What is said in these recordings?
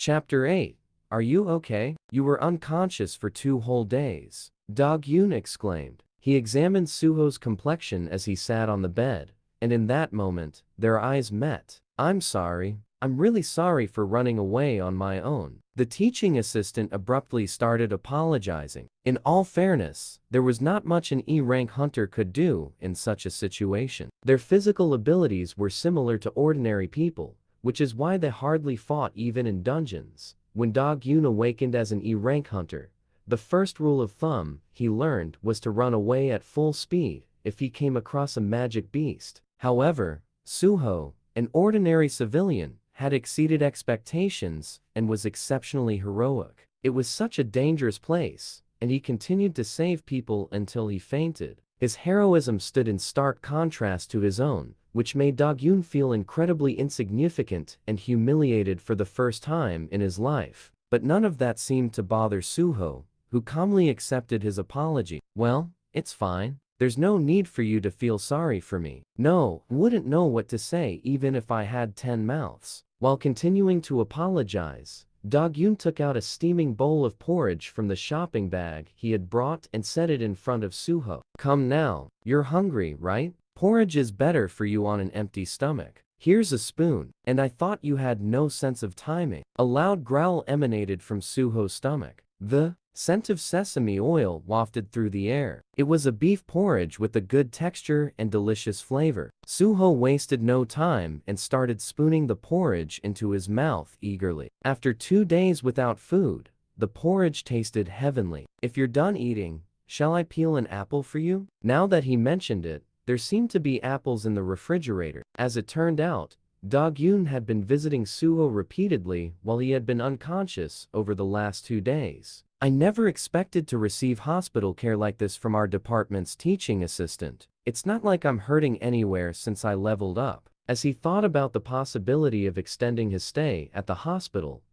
Chapter 8. Are you okay? You were unconscious for 2 whole days. Dog-Yun exclaimed. He examined Suho's complexion as he sat on the bed, and in that moment, their eyes met. I'm sorry. I'm really sorry for running away on my own. The teaching assistant abruptly started apologizing. In all fairness, there was not much an E-rank hunter could do in such a situation. Their physical abilities were similar to ordinary people, which is why they hardly fought even in dungeons. When Dog-Yun awakened as an E-rank hunter, the first rule of thumb he learned was to run away at full speed if he came across a magic beast. However, Suho, an ordinary civilian, had exceeded expectations and was exceptionally heroic. It was such a dangerous place, and he continued to save people until he fainted. His heroism stood in stark contrast to his own, which made Dog-Yun feel incredibly insignificant and humiliated for the first time in his life. But none of that seemed to bother Suho, who calmly accepted his apology. Well, it's fine. There's no need for you to feel sorry for me. No, wouldn't know what to say even if I had 10 mouths. While continuing to apologize, Dog-Yun took out a steaming bowl of porridge from the shopping bag he had brought and set it in front of Suho. Come now, you're hungry, right? Porridge is better for you on an empty stomach. Here's a spoon. And I thought you had no sense of timing. A loud growl emanated from Suho's stomach. The scent of sesame oil wafted through the air. It was a beef porridge with a good texture and delicious flavor. Suho wasted no time and started spooning the porridge into his mouth eagerly. After 2 days without food, the porridge tasted heavenly. If you're done eating, shall I peel an apple for you? Now that he mentioned it, there seemed to be apples in the refrigerator. As it turned out, Dog-Yun had been visiting Suho repeatedly while he had been unconscious over the last 2 days. I never expected to receive hospital care like this from our department's teaching assistant. It's not like I'm hurting anywhere since I leveled up. As he thought about the possibility of extending his stay at the hospital,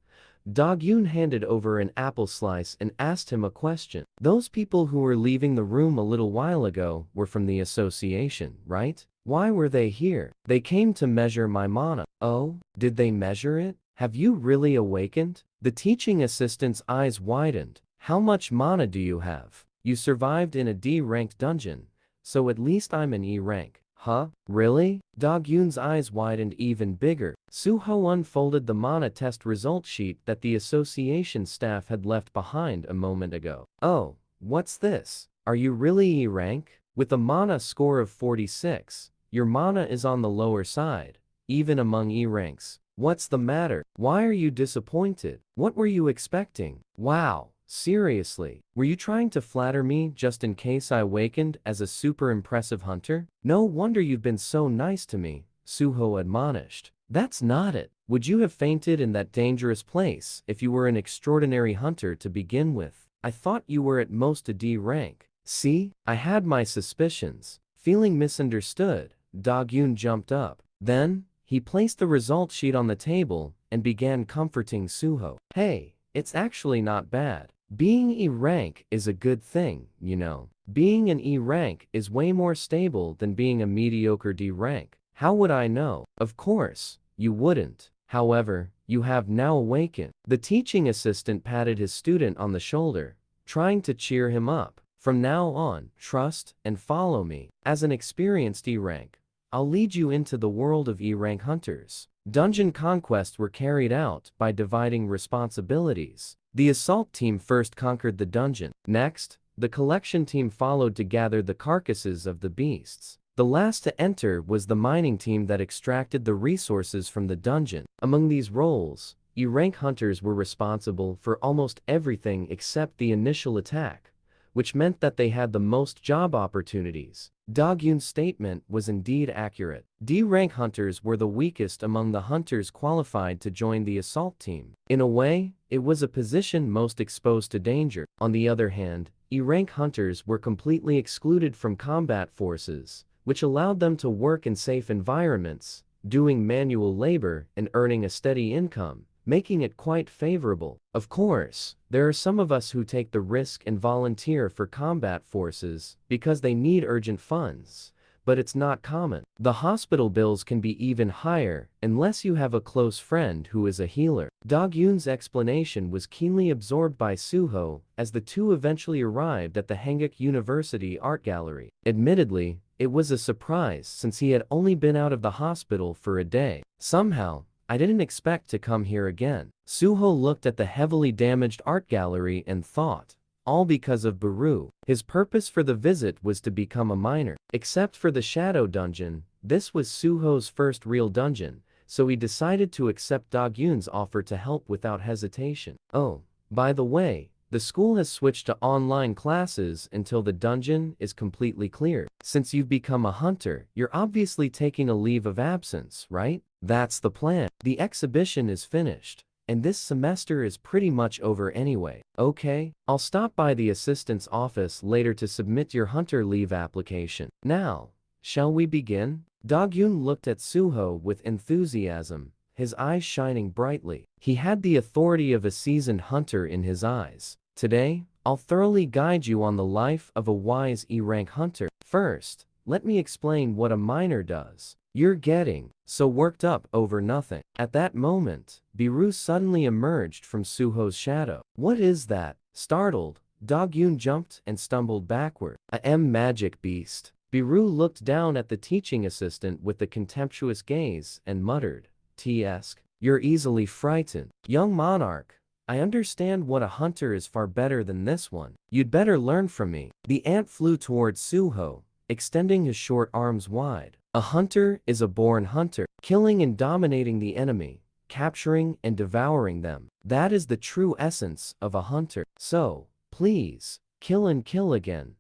Dog-Yun handed over an apple slice and asked him a question. Those people who were leaving the room a little while ago were from the association, right? Why were they here? They came to measure my mana. Oh, did they measure it? Have you really awakened? The teaching assistant's eyes widened. How much mana do you have? You survived in a D-ranked dungeon, so at least I'm an E rank. Huh? Really? Dog-Yun's eyes widened even bigger. Suho unfolded the mana test result sheet that the association staff had left behind a moment ago. Oh, what's this? Are you really E rank? With a mana score of 46, your mana is on the lower side, even among E ranks. What's the matter? Why are you disappointed? What were you expecting? Wow, seriously, were you trying to flatter me just in case I awakened as a super impressive hunter? No wonder you've been so nice to me, Suho admonished. That's not it. Would you have fainted in that dangerous place if you were an extraordinary hunter to begin with? I thought you were at most a D rank. See, I had my suspicions. Feeling misunderstood, Dog-Yun jumped up. Then, he placed the result sheet on the table and began comforting Suho. Hey, it's actually not bad. Being E rank is a good thing, you know. Being an E rank is way more stable than being a mediocre D rank. How would I know? Of course, you wouldn't. However, you have now awakened. The teaching assistant patted his student on the shoulder, trying to cheer him up. From now on, trust and follow me. As an experienced E rank, I'll lead you into the world of E-rank hunters. Dungeon conquests were carried out by dividing responsibilities. The assault team first conquered the dungeon. Next, the collection team followed to gather the carcasses of the beasts. The last to enter was the mining team that extracted the resources from the dungeon. Among these roles, E-rank hunters were responsible for almost everything except the initial attack, which meant that they had the most job opportunities. Dog-Yun's statement was indeed accurate. D-rank hunters were the weakest among the hunters qualified to join the assault team. In a way, it was a position most exposed to danger. On the other hand, E-rank hunters were completely excluded from combat forces, which allowed them to work in safe environments, doing manual labor and earning a steady income, making it quite favorable. Of course, there are some of us who take the risk and volunteer for combat forces because they need urgent funds, but it's not common. The hospital bills can be even higher unless you have a close friend who is a healer. Dog-Yoon's explanation was keenly absorbed by Suho as the two eventually arrived at the Hanguk University Art Gallery. Admittedly, it was a surprise since he had only been out of the hospital for a day. Somehow, I didn't expect to come here again. Suho looked at the heavily damaged art gallery and thought, all because of Baru. His purpose for the visit was to become a miner. Except for the Shadow Dungeon, this was Suho's first real dungeon, so he decided to accept Dog-Yoon's offer to help without hesitation. Oh, by the way, the school has switched to online classes until the dungeon is completely cleared. Since you've become a hunter, you're obviously taking a leave of absence, right? That's the plan. The exhibition is finished, and this semester is pretty much over anyway. Okay, I'll stop by the assistant's office later to submit your hunter leave application. Now, shall we begin? Dog-Yoon looked at Suho with enthusiasm, his eyes shining brightly. He had the authority of a seasoned hunter in his eyes. Today, I'll thoroughly guide you on the life of a wise E-rank hunter. First, let me explain what a miner does. You're getting so worked up over nothing. At that moment, Biru suddenly emerged from Suho's shadow. What is that? Startled, Dog-Yoon jumped and stumbled backward. A magic beast. Biru looked down at the teaching assistant with a contemptuous gaze and muttered, "Tsk, you're easily frightened. Young monarch, I understand what a hunter is far better than this one. You'd better learn from me." The ant flew towards Suho, extending his short arms wide. A hunter is a born hunter, killing and dominating the enemy, capturing and devouring them. That is the true essence of a hunter. So, please, kill and kill again,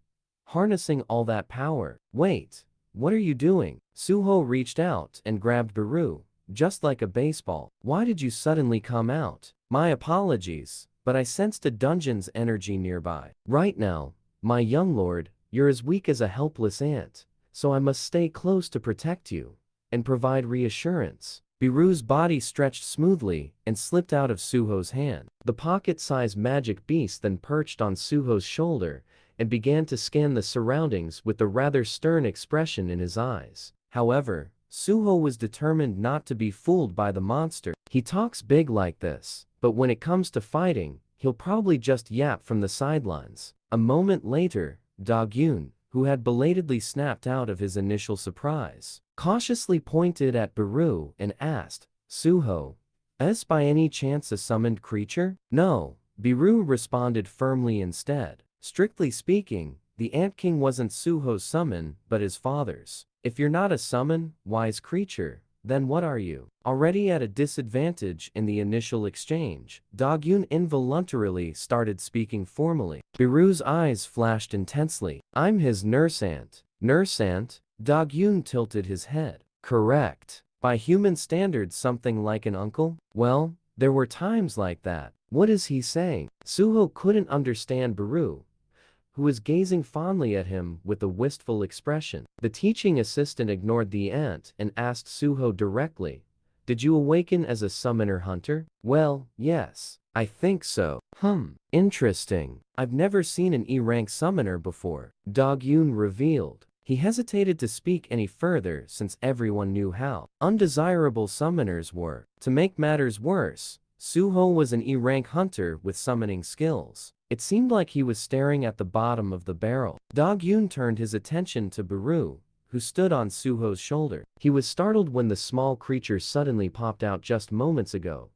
harnessing all that power. Wait, what are you doing? Suho reached out and grabbed Baru, just like a baseball. Why did you suddenly come out? My apologies, but I sensed a dungeon's energy nearby. Right now, my young lord, you're as weak as a helpless ant, so I must stay close to protect you and provide reassurance. Biru's body stretched smoothly and slipped out of Suho's hand. The pocket-sized magic beast then perched on Suho's shoulder and began to scan the surroundings with a rather stern expression in his eyes. However, Suho was determined not to be fooled by the monster. He talks big like this, but when it comes to fighting, he'll probably just yap from the sidelines. A moment later, Dog-Yoon, who had belatedly snapped out of his initial surprise, cautiously pointed at Baru and asked, "Suho, is by any chance a summoned creature?" "No," Baru responded firmly instead. Strictly speaking, the Ant King wasn't Suho's summon, but his father's. If you're not a summon, wise creature, then what are you? Already at a disadvantage in the initial exchange, Dog-Yoon involuntarily started speaking formally. Biru's eyes flashed intensely. "I'm his nurse ant." Nurse ant? Dog-Yoon tilted his head. Correct. By human standards, something like an uncle? Well, there were times like that. What is he saying? Suho couldn't understand Baru, who was gazing fondly at him with a wistful expression. The teaching assistant ignored the ant and asked Suho directly, "Did you awaken as a summoner hunter?" "Well, yes, I think so." Interesting. I've never seen an E-rank summoner before," Dog-Yoon revealed. He hesitated to speak any further since everyone knew how undesirable summoners were. To make matters worse, Suho was an E-rank hunter with summoning skills. It seemed like he was staring at the bottom of the barrel. Dog-Yoon turned his attention to Baru, who stood on Suho's shoulder. He was startled when the small creature suddenly popped out just moments ago,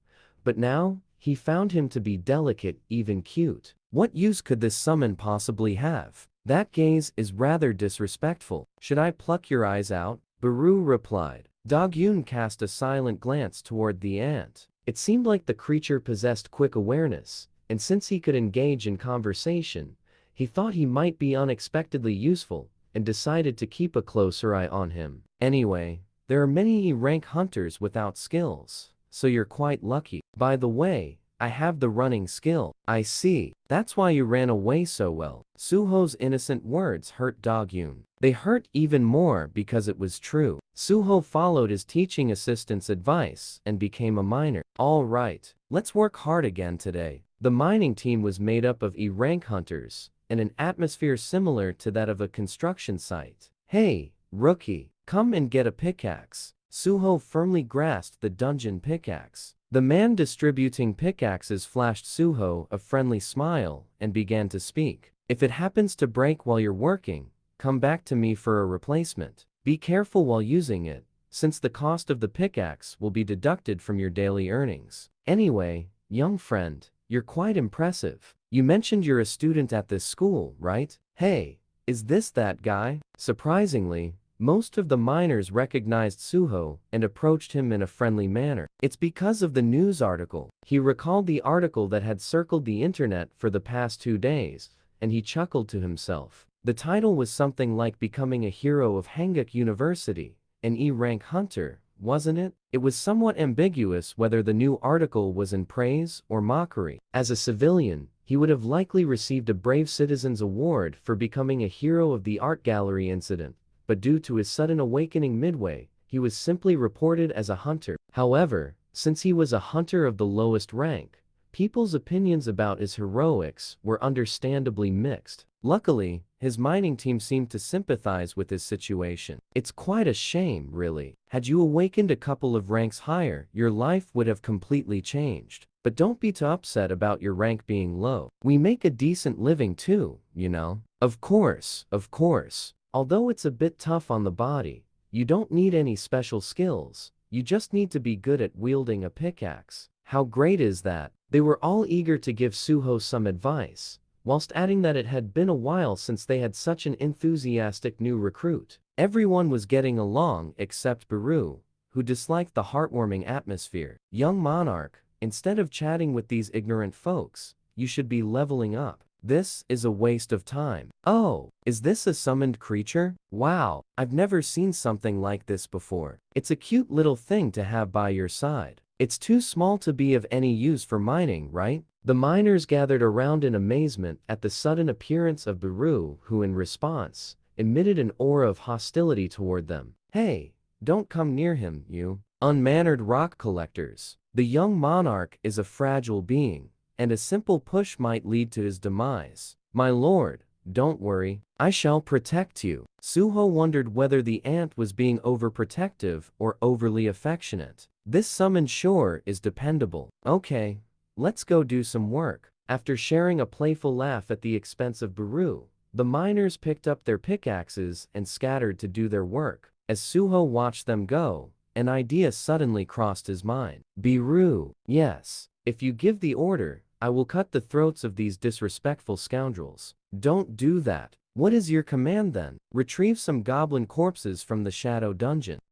but now, he found him to be delicate, even cute. What use could this summon possibly have? That gaze is rather disrespectful. Should I pluck your eyes out? Baru replied. Dog-Yoon cast a silent glance toward the ant. It seemed like the creature possessed quick awareness, and since he could engage in conversation, he thought he might be unexpectedly useful, and decided to keep a closer eye on him. Anyway, there are many E-rank hunters without skills, so you're quite lucky. By the way, I have the running skill. I see. That's why you ran away so well. Suho's innocent words hurt Dog-Yoon. They hurt even more because it was true. Suho followed his teaching assistant's advice and became a miner. All right, let's work hard again today. The mining team was made up of E-rank hunters, in an atmosphere similar to that of a construction site. Hey, Rookie, come and get a pickaxe. Suho firmly grasped the dungeon pickaxe. The man distributing pickaxes flashed Suho a friendly smile and began to speak. If it happens to break while you're working, come back to me for a replacement. Be careful while using it, since the cost of the pickaxe will be deducted from your daily earnings. Anyway, young friend, you're quite impressive. You mentioned you're a student at this school, right? Hey, is this that guy? Surprisingly, most of the miners recognized Suho and approached him in a friendly manner. It's because of the news article. He recalled the article that had circled the internet for the past 2 days, and he chuckled to himself. The title was something like Becoming a Hero of Hanguk University, an E-rank hunter, wasn't it? It was somewhat ambiguous whether the new article was in praise or mockery. As a civilian, he would have likely received a Brave Citizen's Award for becoming a hero of the art gallery incident, but due to his sudden awakening midway, he was simply reported as a hunter. However, since he was a hunter of the lowest rank, people's opinions about his heroics were understandably mixed. Luckily, his mining team seemed to sympathize with his situation. It's quite a shame, really. Had you awakened a couple of ranks higher, your life would have completely changed. But don't be too upset about your rank being low. We make a decent living too, you know. Of course, of course. Although it's a bit tough on the body, you don't need any special skills. You just need to be good at wielding a pickaxe. How great is that? They were all eager to give Suho some advice, whilst adding that it had been a while since they had such an enthusiastic new recruit. Everyone was getting along except Baru, who disliked the heartwarming atmosphere. Young monarch, instead of chatting with these ignorant folks, you should be leveling up. This is a waste of time. Oh, is this a summoned creature? Wow, I've never seen something like this before. It's a cute little thing to have by your side. It's too small to be of any use for mining, right? The miners gathered around in amazement at the sudden appearance of Baru, who in response, emitted an aura of hostility toward them. Hey, don't come near him, you unmannered rock collectors. The young monarch is a fragile being, and a simple push might lead to his demise. My lord, don't worry, I shall protect you. Suho wondered whether the ant was being overprotective or overly affectionate. This summoned sure is dependable. Okay, let's go do some work. After sharing a playful laugh at the expense of Baru, the miners picked up their pickaxes and scattered to do their work. As Suho watched them go, an idea suddenly crossed his mind. Baru, yes, if you give the order, I will cut the throats of these disrespectful scoundrels. Don't do that. What is your command then? Retrieve some goblin corpses from the shadow dungeon.